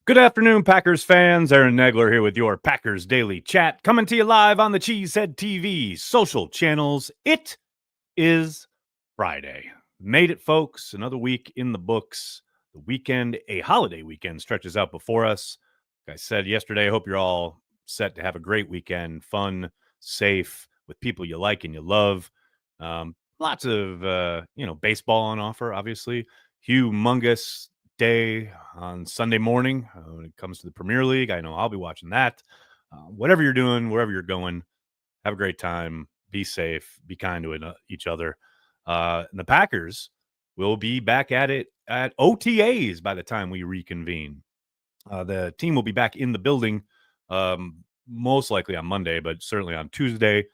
Good afternoon, Packers fans. Aaron Negler here with your Packers Daily Chat, coming to you live on the Cheesehead TV social channels. It is Friday. Made it, folks. Another week in the books. The weekend, a holiday weekend, stretches out before us. Like I said yesterday, I hope you're all set to have a great weekend, fun, safe, with people you like and you love. Lots of, baseball on offer, obviously. Humongous day on Sunday morning when it comes to the Premier League. I know I'll be watching that. Whatever you're doing, wherever you're going, have a great time. Be safe. Be kind to each other. And the Packers will be back at it at OTAs by the time we reconvene. The team will be back in the building, most likely on Monday, but certainly on Tuesday.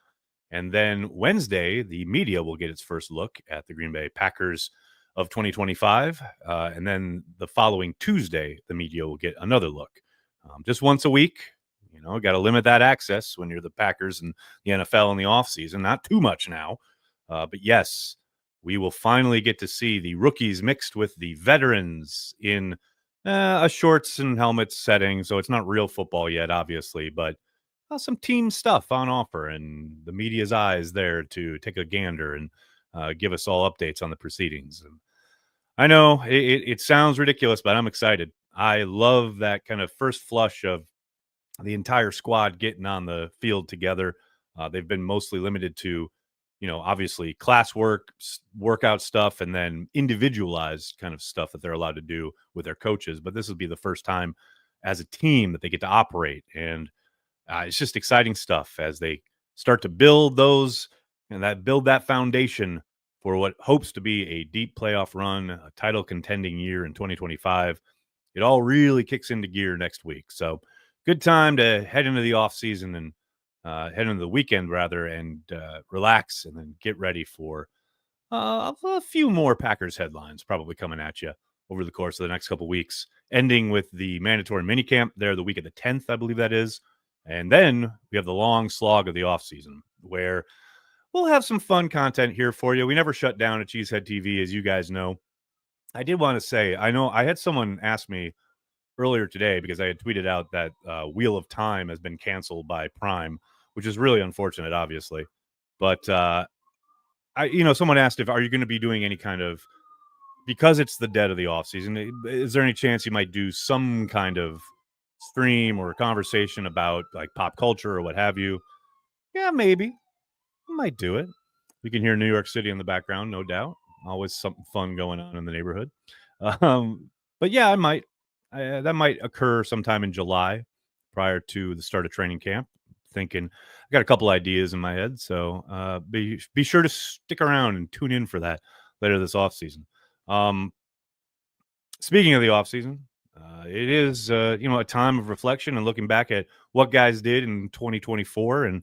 And then Wednesday, the media will get its first look at the Green Bay Packers of 2025. And then the following Tuesday, the media will get another look. Just once a week. Got to limit that access when you're the Packers and the NFL in the offseason. Not too much now. But yes, we will finally get to see the rookies mixed with the veterans in a shorts and helmets setting. So it's not real football yet, obviously, but some team stuff on offer, and the media's eyes there to take a gander and give us all updates on the proceedings. And I know it sounds ridiculous, but I'm excited. I love that kind of first flush of the entire squad getting on the field together. They've been mostly limited to, obviously classwork, workout stuff, and then individualized kind of stuff that they're allowed to do with their coaches. But this will be the first time as a team that they get to operate. And it's just exciting stuff as they start to build those and build that foundation for what hopes to be a deep playoff run, a title contending year in 2025. It all really kicks into gear next week. So good time to head into the offseason and head into the weekend, rather, and relax and then get ready for a few more Packers headlines probably coming at you over the course of the next couple weeks, ending with the mandatory minicamp there the week of the 10th, I believe that is. And then we have the long slog of the offseason where we'll have some fun content here for you. We never shut down at Cheesehead TV, as you guys know. I did want to say, I know I had someone ask me earlier today because I had tweeted out that Wheel of Time has been canceled by Prime, which is really unfortunate, obviously. But someone asked are you going to be doing any kind of, because it's the dead of the offseason, is there any chance you might do some kind of stream or conversation about like pop culture or what have you? Yeah, maybe. I might do it. You can hear New York City in the background, no doubt. Always something fun going on in the neighborhood. But yeah, I might. That might occur sometime in July prior to the start of training camp. Thinking I got a couple ideas in my head, so be sure to stick around and tune in for that later this offseason. Speaking of the offseason, it is a time of reflection and looking back at what guys did in 2024, and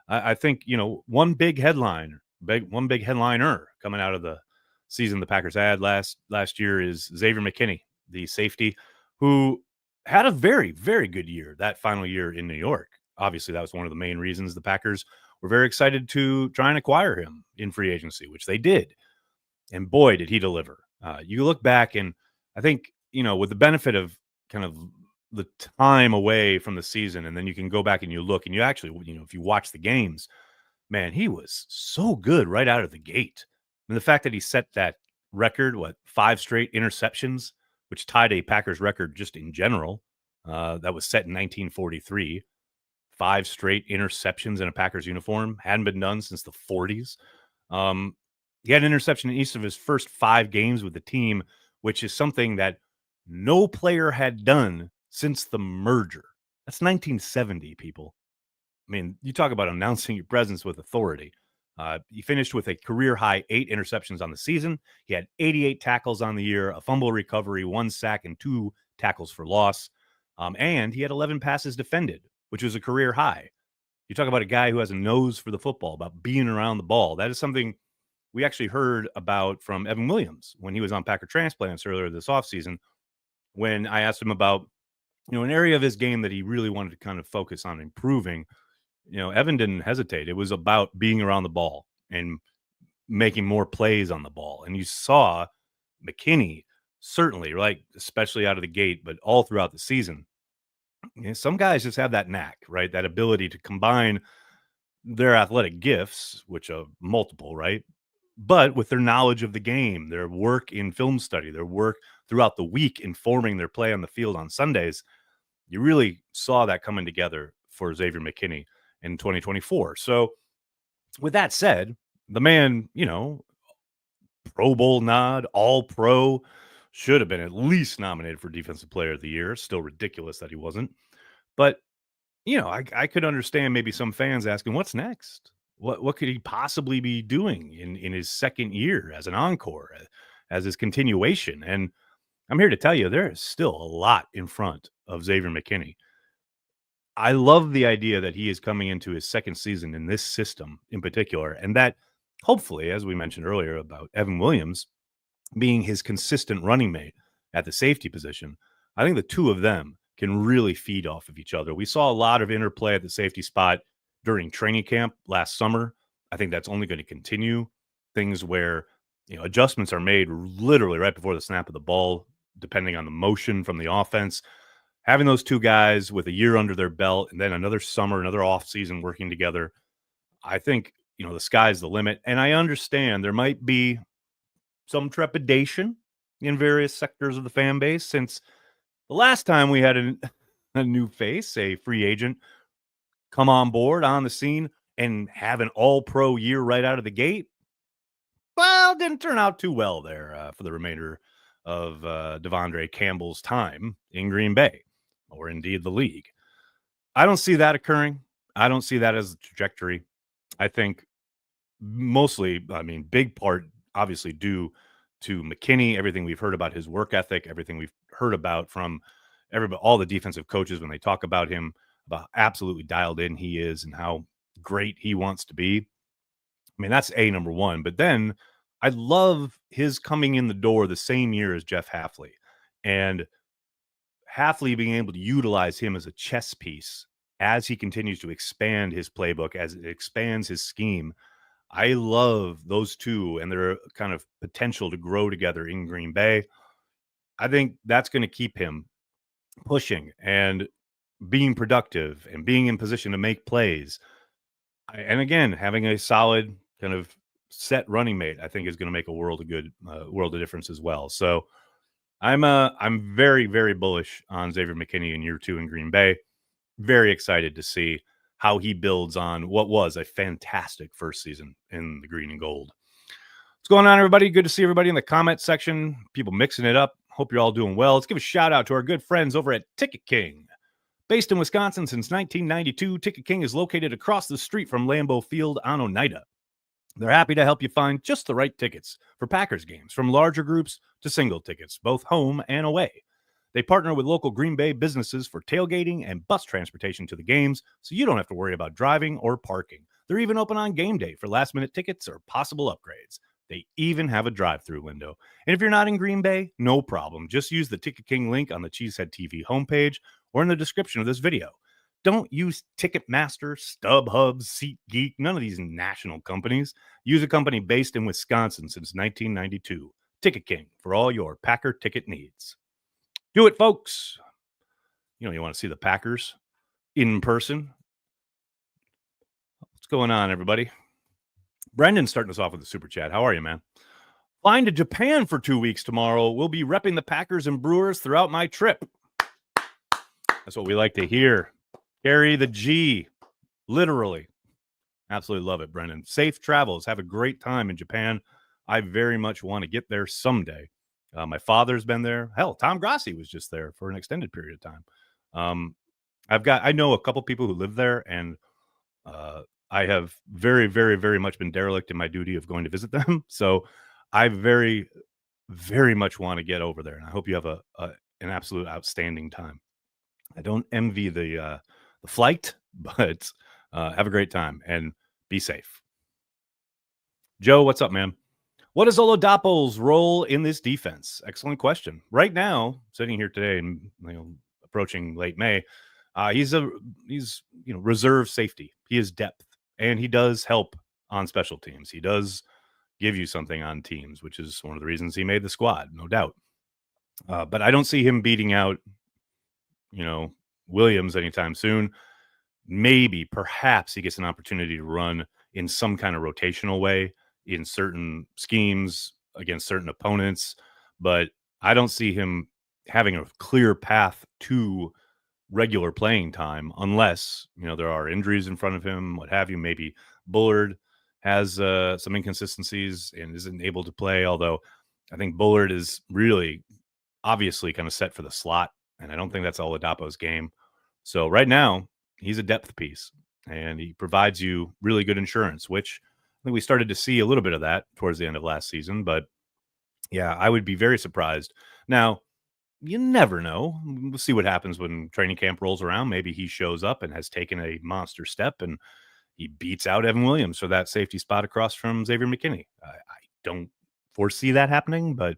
I think one big headliner coming out of the season the Packers had last year is Xavier McKinney, the safety, who had a very, very good year that final year in New York. Obviously, that was one of the main reasons the Packers were very excited to try and acquire him in free agency, which they did. And boy, did he deliver. You look back, and I think, with the benefit of kind of the time away from the season, and then you can go back and you look, and you actually, if you watch the games, man, he was so good right out of the gate. I mean, the fact that he set that record, 5 straight interceptions, which tied a Packers record just in general, that was set in 1943. 5 straight interceptions in a Packers uniform. Hadn't been done since the 40s. He had an interception in each of his first 5 games with the team, which is something that no player had done since the merger. That's 1970, people. I mean, you talk about announcing your presence with authority. He finished with a career-high 8 interceptions on the season. He had 88 tackles on the year, a fumble recovery, 1 sack, and 2 tackles for loss. And he had 11 passes defended, which was a career high. You talk about a guy who has a nose for the football, about being around the ball. That is something we actually heard about from Evan Williams when he was on Packer Transplants earlier this offseason, when I asked him about, an area of his game that he really wanted to kind of focus on improving. Evan didn't hesitate. It was about being around the ball and making more plays on the ball. And you saw McKinney certainly, like especially out of the gate, but all throughout the season. Some guys just have that knack, right? That ability to combine their athletic gifts, which are multiple, right? But with their knowledge of the game, their work in film study, their work throughout the week informing their play on the field on Sundays, you really saw that coming together for Xavier McKinney in 2024. So, with that said, the man, Pro Bowl nod, all pro, should have been at least nominated for Defensive Player of the Year. Still ridiculous that he wasn't. But I could understand maybe some fans asking, "What's next? What could he possibly be doing in his second year as an encore, as his continuation?" And I'm here to tell you, there is still a lot in front of Xavier McKinney. I love the idea that he is coming into his second season in this system in particular, and that hopefully, as we mentioned earlier about Evan Williams being his consistent running mate at the safety position, I think the two of them can really feed off of each other. We saw a lot of interplay at the safety spot during training camp last summer. I think that's only going to continue. Things where adjustments are made literally right before the snap of the ball, depending on the motion from the offense. Having those two guys with a year under their belt and then another summer, another off season working together, I think the sky's the limit. And I understand there might be some trepidation in various sectors of the fan base since the last time we had a new face, a free agent, come on board on the scene and have an all-pro year right out of the gate, well, didn't turn out too well there for the remainder of Devondre Campbell's time in Green Bay, or indeed the league. I don't see that occurring. I don't see that as a trajectory. I think mostly, big part, obviously, due to McKinney, everything we've heard about his work ethic, everything we've heard about from everybody, all the defensive coaches when they talk about him, about absolutely dialed in he is and how great he wants to be. That's number one. But then I love his coming in the door the same year as Jeff Hafley, and Hafley being able to utilize him as a chess piece as he continues to expand his playbook, as it expands his scheme. I love those two and their kind of potential to grow together in Green Bay. I think that's going to keep him pushing and being productive and being in position to make plays. And again, having a solid kind of set running mate, I think is going to make a world of difference as well. So I'm very, very bullish on Xavier McKinney in year 2 in Green Bay. Very excited to see how he builds on what was a fantastic first season in the green and gold. What's going on, everybody? Good to see everybody in the comment section. People mixing it up. Hope you're all doing well. Let's give a shout out to our good friends over at Ticket King. Based in Wisconsin since 1992, Ticket King is located across the street from Lambeau Field on Oneida. They're happy to help you find just the right tickets for Packers games, from larger groups to single tickets, both home and away. They partner with local Green Bay businesses for tailgating and bus transportation to the games, so you don't have to worry about driving or parking. They're even open on game day for last-minute tickets or possible upgrades. They even have a drive-through window. And if you're not in Green Bay, no problem. Just use the Ticket King link on the Cheesehead TV homepage or in the description of this video. Don't use Ticketmaster, StubHub, SeatGeek, none of these national companies. Use a company based in Wisconsin since 1992. Ticket King for all your Packer ticket needs. Do it, folks. You want to see the Packers in person. What's going on, everybody? Brendan's starting us off with a super chat. How are you, man? Flying to Japan for 2 weeks tomorrow. We'll be repping the Packers and Brewers throughout my trip. That's what we like to hear. Carry the G, literally. Absolutely love it, Brendan. Safe travels. Have a great time in Japan. I very much want to get there someday. My father's been there. Hell, Tom Grassi was just there for an extended period of time. I know a couple people who live there, and I have very, very, very much been derelict in my duty of going to visit them. So I very, very much want to get over there, and I hope you have an absolute outstanding time. I don't envy the flight, but have a great time and be safe. Joe, what's up, man? What is Oladapo's role in this defense? Excellent question. Right now, sitting here today and approaching late May, he's reserve safety. He is depth, and he does help on special teams. He does give you something on teams, which is one of the reasons he made the squad, no doubt. But I don't see him beating out, you know, Williams anytime soon. Maybe, perhaps he gets an opportunity to run in some kind of rotational way in certain schemes against certain opponents, but I don't see him having a clear path to regular playing time unless, there are injuries in front of him, what have you. Maybe Bullard has some inconsistencies and isn't able to play, although I think Bullard is really obviously kind of set for the slot, and I don't think that's Oladapo's game. So right now, he's a depth piece, and he provides you really good insurance, which I think we started to see a little bit of that towards the end of last season. But yeah, I would be very surprised. Now, you never know. We'll see what happens when training camp rolls around. Maybe he shows up and has taken a monster step and he beats out Evan Williams for that safety spot across from Xavier McKinney. I don't foresee that happening, but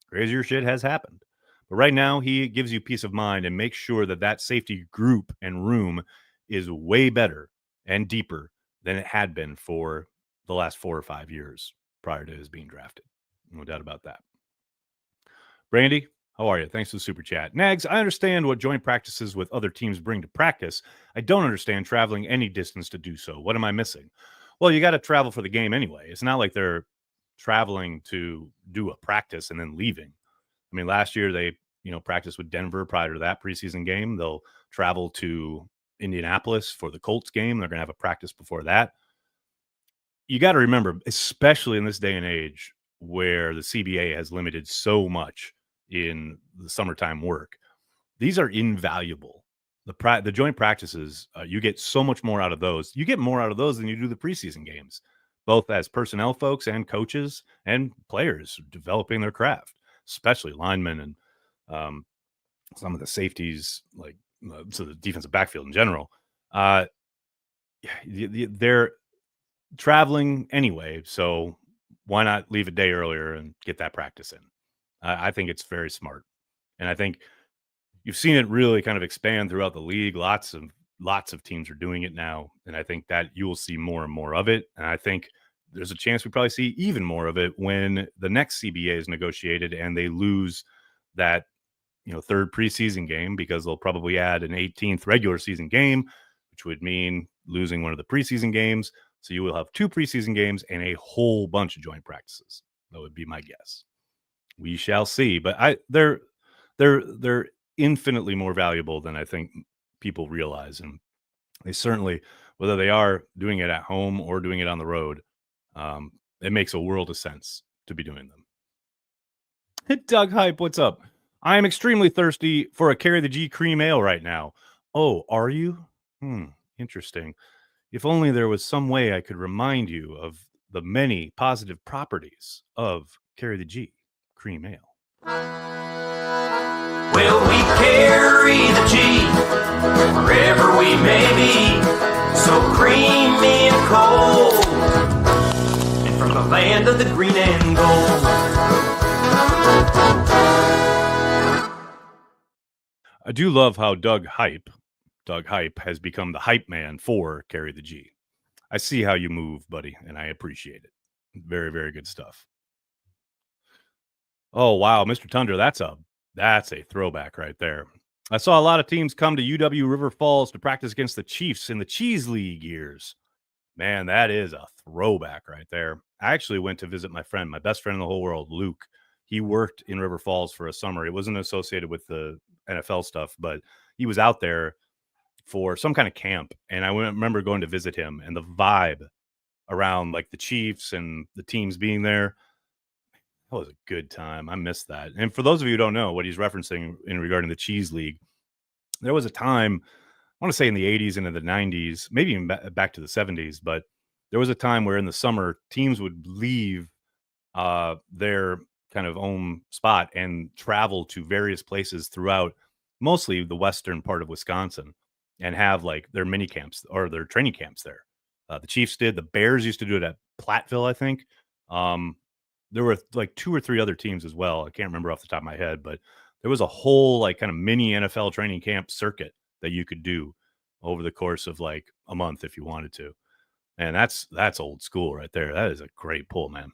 crazier shit has happened. But right now, he gives you peace of mind and makes sure that that safety group and room is way better and deeper than it had been for the last 4 or 5 years prior to his being drafted. No doubt about that. Brandy, how are you? Thanks for the super chat. Nags, I understand what joint practices with other teams bring to practice. I don't understand traveling any distance to do so. What am I missing? Well, you got to travel for the game anyway. It's not like they're traveling to do a practice and then leaving. I mean, last year they, practiced with Denver prior to that preseason game. They'll travel to Indianapolis for the Colts game. They're going to have a practice before that. You got to remember, especially in this day and age where the CBA has limited so much in the summertime work, these are invaluable. The joint practices, you get so much more out of those. You get more out of those than you do the preseason games, both as personnel folks and coaches and players developing their craft, especially linemen and some of the safeties, like so the defensive backfield in general. They're traveling anyway, so why not leave a day earlier and get that practice in? I think it's very smart, and I think you've seen it really kind of expand throughout the league. Lots of teams are doing it now, and I think that you will see more and more of it. And I think there's a chance we probably see even more of it when the next CBA is negotiated and they lose that third preseason game, because they'll probably add an 18th regular season game, which would mean losing one of the preseason games. So you will have 2 preseason games and a whole bunch of joint practices. That would be my guess. We shall see, but they're infinitely more valuable than I think people realize, and they certainly, whether they are doing it at home or doing it on the road, it makes a world of sense to be doing them. Doug Hype, what's up? I am extremely thirsty for a Carry the G cream ale right now. Oh, are you? Interesting. If only there was some way I could remind you of the many positive properties of Carry the G cream ale. Well, we carry the G wherever we may be, so creamy and cold, and from the land of the green and gold. I do love how Doug Hype has become the hype man for Carry the G. I see how you move, buddy, and I appreciate it. Very, very good stuff. Oh, wow, Mr. Tundra, that's a throwback right there. I saw a lot of teams come to UW River Falls to practice against the Chiefs in the Cheese League years. Man, that is a throwback right there. I actually went to visit my best friend in the whole world, Luke. He worked in River Falls for a summer. It wasn't associated with the NFL stuff, but he was out there for some kind of camp. And I remember going to visit him, and the vibe around like the Chiefs and the teams being there, that was a good time. I missed that. And for those of you who don't know what he's referencing in regarding the Cheese League, there was a time, I want to say in the 80s and in the 90s, maybe even back to the 70s, but there was a time where in the summer teams would leave their kind of own spot and travel to various places throughout mostly the western part of Wisconsin and have like their mini camps or their training camps there. The Chiefs did. The Bears used to do it at Platteville, I think. There were like 2 or 3 other teams as well. I can't remember off the top of my head, but there was a whole like kind of mini NFL training camp circuit that you could do over the course of like a month if you wanted to. And that's old school right there. That is a great pull, man.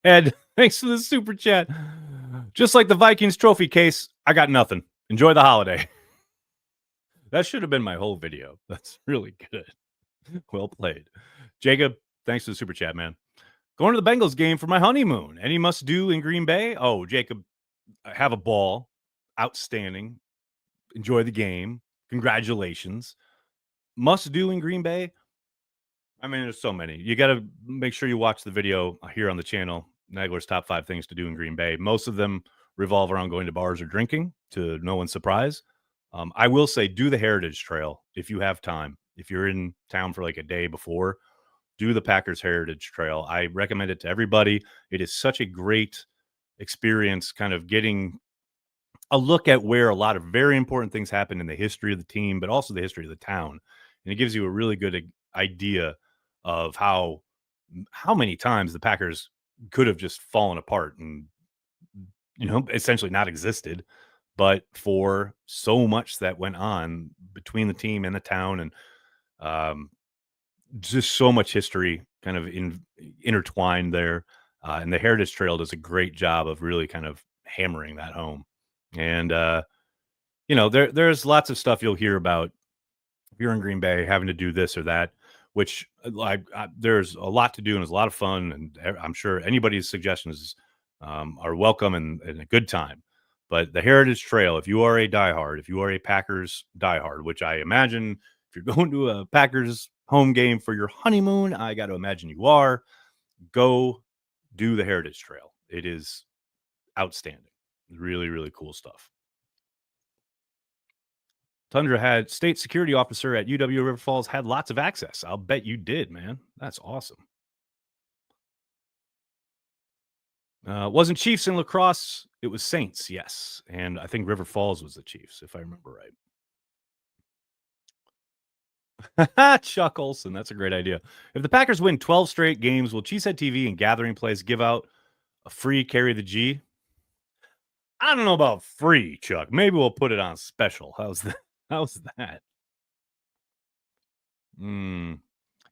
Ed, thanks for the super chat. Just like the Vikings trophy case, I got nothing. Enjoy the holiday. That should have been my whole video. That's really good. Well played. Jacob, thanks for the super chat, man. Going to the Bengals game for my honeymoon. Any must do in Green Bay? Oh, Jacob, have a ball. Outstanding. Enjoy the game. Congratulations. Must do in Green Bay? I mean, there's so many. You got to make sure you watch the video here on the channel, Nagler's top 5 things to do in Green Bay. Most of them revolve around going to bars or drinking, to no one's surprise. I will say, do the Heritage Trail if you have time. If you're in town for like a day before, do the Packers Heritage Trail. I recommend it to everybody. It is such a great experience, kind of getting a look at where a lot of very important things happen in the history of the team, but also the history of the town. And it gives you a really good idea of how many times the Packers could have just fallen apart and, essentially not existed, but for so much that went on between the team and the town, and just so much history kind of intertwined there. And the Heritage Trail does a great job of really kind of hammering that home. And, there's lots of stuff you'll hear about if you're in Green Bay having to do this or that, which there's a lot to do and it's a lot of fun. And I'm sure anybody's suggestions are welcome and a good time. But the Heritage Trail, if you are a diehard, if you are a Packers diehard, which I imagine if you're going to a Packers home game for your honeymoon, I got to imagine you are, go do the Heritage Trail. It is outstanding. Really, really cool stuff. Tundra had state security officer at UW River Falls had lots of access. I'll bet you did, man. That's awesome. Wasn't Chiefs in lacrosse? It was Saints, yes. And I think River Falls was the Chiefs, if I remember right. Chuck Olson, that's a great idea. If the Packers win 12 straight games, will Cheesehead TV and Gathering Place give out a free carry the G? I don't know about free, Chuck. Maybe we'll put it on special. How's that? How's that?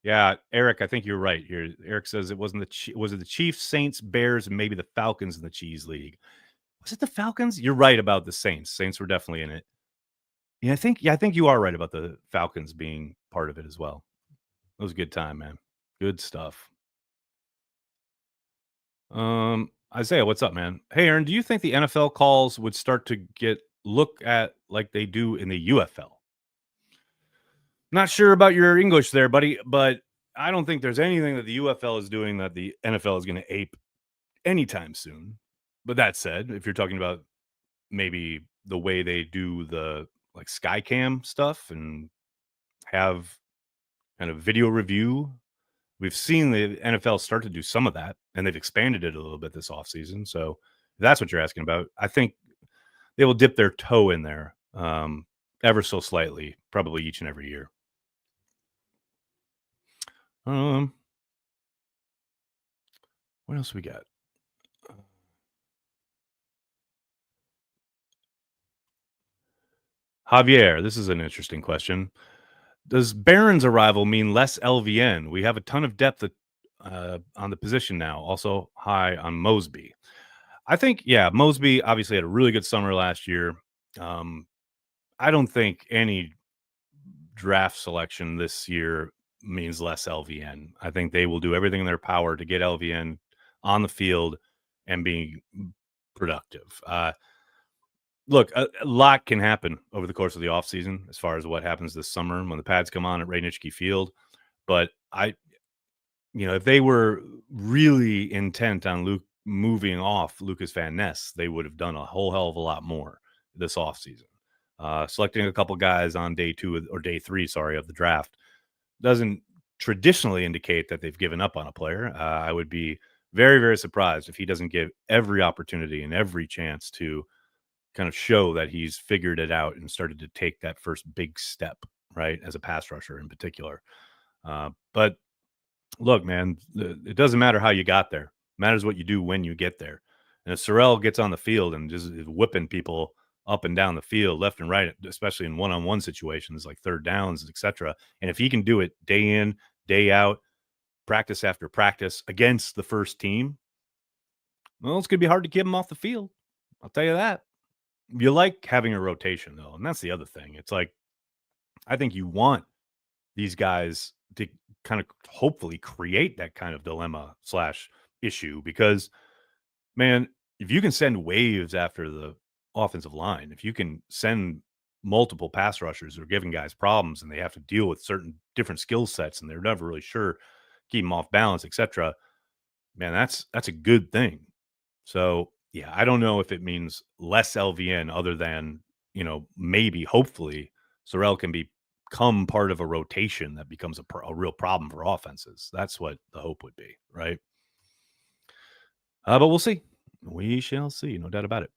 Yeah, Eric, I think you're right here. Eric says it wasn't was it the Chiefs, Saints, Bears, and maybe the Falcons in the Cheese League. Was it the Falcons? You're right about the Saints. Saints were definitely in it. Yeah, I think you are right about the Falcons being part of it as well. It was a good time, man. Good stuff. Isaiah, what's up, man? Hey, Aaron, do you think the NFL calls would start to look at like they do in the UFL? Not sure about your English there, buddy, but I don't think there's anything that the UFL is doing that the NFL is going to ape anytime soon. But that said, if you're talking about maybe the way they do the like Skycam stuff and have kind of video review, we've seen the NFL start to do some of that, and they've expanded it a little bit this offseason. So if that's what you're asking about, I think they will dip their toe in there ever so slightly, probably each and every year. What else we got? Javier, this is an interesting question. Does Barron's arrival mean less LVN? We have a ton of depth on the position now. Also high on Mosby. I think, yeah, Mosby obviously had a really good summer last year. I don't think any draft selection this year means less LVN. I think they will do everything in their power to get LVN on the field and being productive. Look, a lot can happen over the course of the offseason as far as what happens this summer when the pads come on at Ray-Nitschke Field. But if they were really intent on moving off Lucas Van Ness, they would have done a whole hell of a lot more this offseason. Selecting a couple guys on day 2 or day 3, of the draft doesn't traditionally indicate that they've given up on a player. I would be very, very surprised if he doesn't give every opportunity and every chance to kind of show that he's figured it out and started to take that first big step, right, as a pass rusher in particular. But look, man, it doesn't matter how you got there. It matters what you do when you get there. And if Sorrell gets on the field and just is whipping people up and down the field, left and right, especially in one-on-one situations like third downs, etc., and if he can do it day in, day out, practice after practice against the first team, well, it's going to be hard to keep him off the field. I'll tell you that. You like having a rotation, though, and that's the other thing. It's like, I think you want these guys to kind of hopefully create that kind of dilemma slash issue because, man, if you can send waves after the offensive line, if you can send multiple pass rushers who are giving guys problems and they have to deal with certain different skill sets and they're never really sure, keep them off balance, etc. Man, that's a good thing. So yeah, I don't know if it means less LVN other than, maybe hopefully Sorrell can become part of a rotation that becomes a real problem for offenses. That's what the hope would be, right? But we'll see. We shall see. No doubt about it.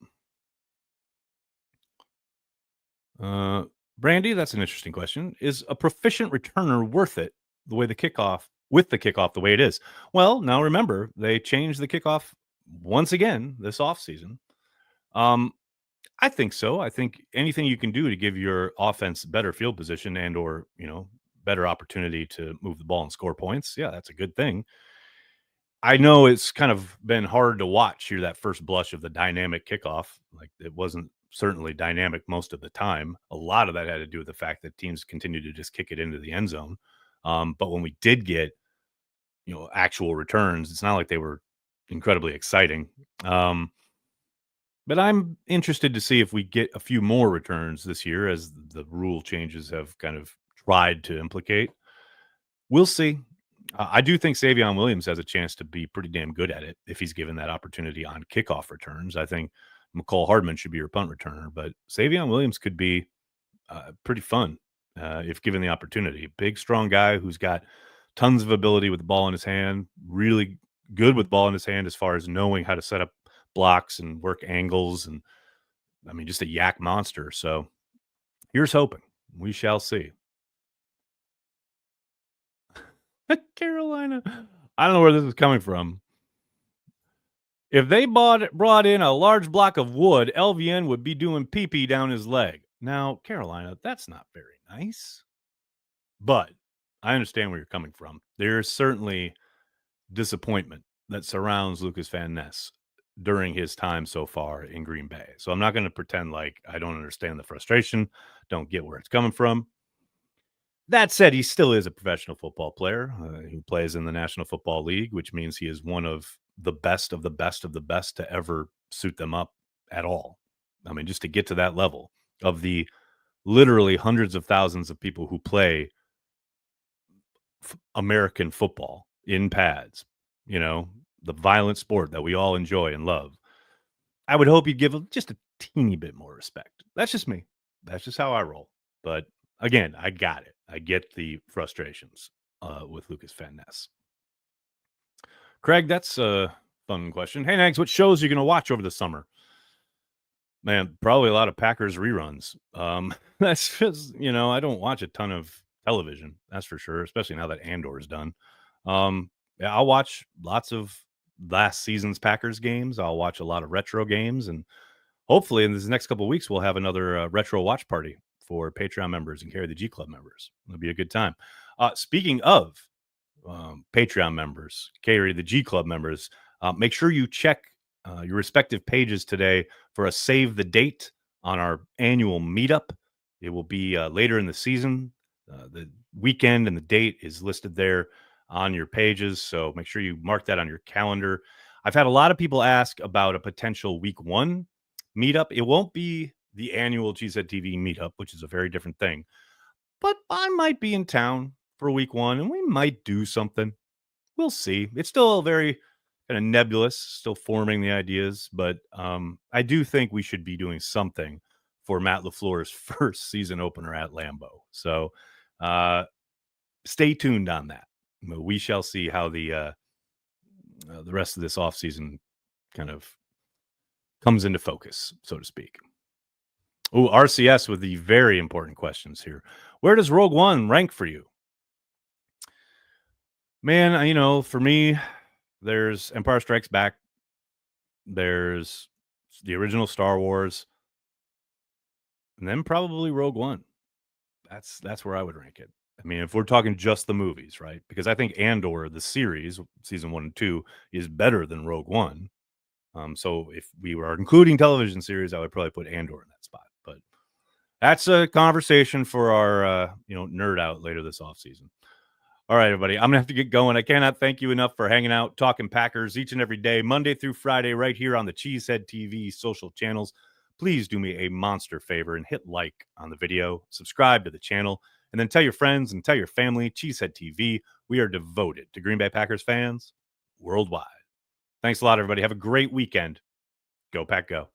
Brandy, that's an interesting question. Is a proficient returner worth it the way the kickoff the way it is? Well, now remember, they changed the kickoff once again this offseason. I think so. I think anything you can do to give your offense better field position and or, better opportunity to move the ball and score points, yeah, that's a good thing. I know it's kind of been hard to watch here that first blush of the dynamic kickoff. Like it wasn't certainly dynamic most of the time. A lot of that had to do with the fact that teams continued to just kick it into the end zone. But when we did get, actual returns, it's not like they were incredibly exciting. But I'm interested to see if we get a few more returns this year as the rule changes have kind of tried to implicate. We'll see. I do think Savion Williams has a chance to be pretty damn good at it if he's given that opportunity on kickoff returns. I think McCall Hardman should be your punt returner, but Savion Williams could be pretty fun if given the opportunity. Big, strong guy who's got tons of ability with the ball in his hand, really good with ball in his hand as far as knowing how to set up blocks and work angles. And I mean, just a yak monster. So here's hoping. We shall see. Carolina. I don't know where this is coming from. If they brought in a large block of wood, LVN would be doing pee-pee down his leg. Now, Carolina, that's not very nice. But I understand where you're coming from. There's certainly disappointment that surrounds Lucas Van Ness during his time so far in Green Bay. So I'm not going to pretend like I don't understand the frustration, don't get where it's coming from. That said, he still is a professional football player who plays in the National Football League, which means he is one of the best of the best of the best to ever suit them up at all. I mean, just to get to that level of the literally hundreds of thousands of people who play American football in pads, the violent sport that we all enjoy and love. I would hope you'd give just a teeny bit more respect. That's just me. That's just how I roll. But again, I got it. I get the frustrations with Lucas Van Ness. Craig, that's a fun question. Hey, Nags, what shows are you going to watch over the summer? Man, probably a lot of Packers reruns. That's just, I don't watch a ton of television, that's for sure, especially now that Andor is done. Yeah, I'll watch lots of last season's Packers games. I'll watch a lot of retro games, and hopefully in this next couple of weeks, we'll have another retro watch party for Patreon members and Carry the G Club members. It'll be a good time. Speaking of Patreon members, Carry the G Club members, make sure you check your respective pages today for a save the date on our annual meetup. It will be later in the season. The weekend and the date is listed there on your pages, so make sure you mark that on your calendar. I've had a lot of people ask about a potential week 1 meetup. It won't be the annual GZ TV meetup, which is a very different thing, but I might be in town for week 1 and we might do something. We'll see. It's still very kind of nebulous, still forming the ideas, but I do think we should be doing something for Matt LaFleur's first season opener at Lambeau. So stay tuned on that. We shall see how the rest of this offseason kind of comes into focus, so to speak. Oh, RCS with the very important questions here. Where does Rogue One rank for you? Man, for me, there's Empire Strikes Back. There's the original Star Wars. And then probably Rogue One. That's where I would rank it. I mean, if we're talking just the movies, right? Because I think Andor, the series, season 1 and 2, is better than Rogue One. So if we were including television series, I would probably put Andor in that spot. But that's a conversation for our nerd out later this offseason. All right, everybody, I'm going to have to get going. I cannot thank you enough for hanging out, talking Packers each and every day, Monday through Friday, right here on the Cheesehead TV social channels. Please do me a monster favor and hit like on the video, subscribe to the channel, and then tell your friends and tell your family, Cheesehead TV, we are devoted to Green Bay Packers fans worldwide. Thanks a lot, everybody. Have a great weekend. Go Pack Go.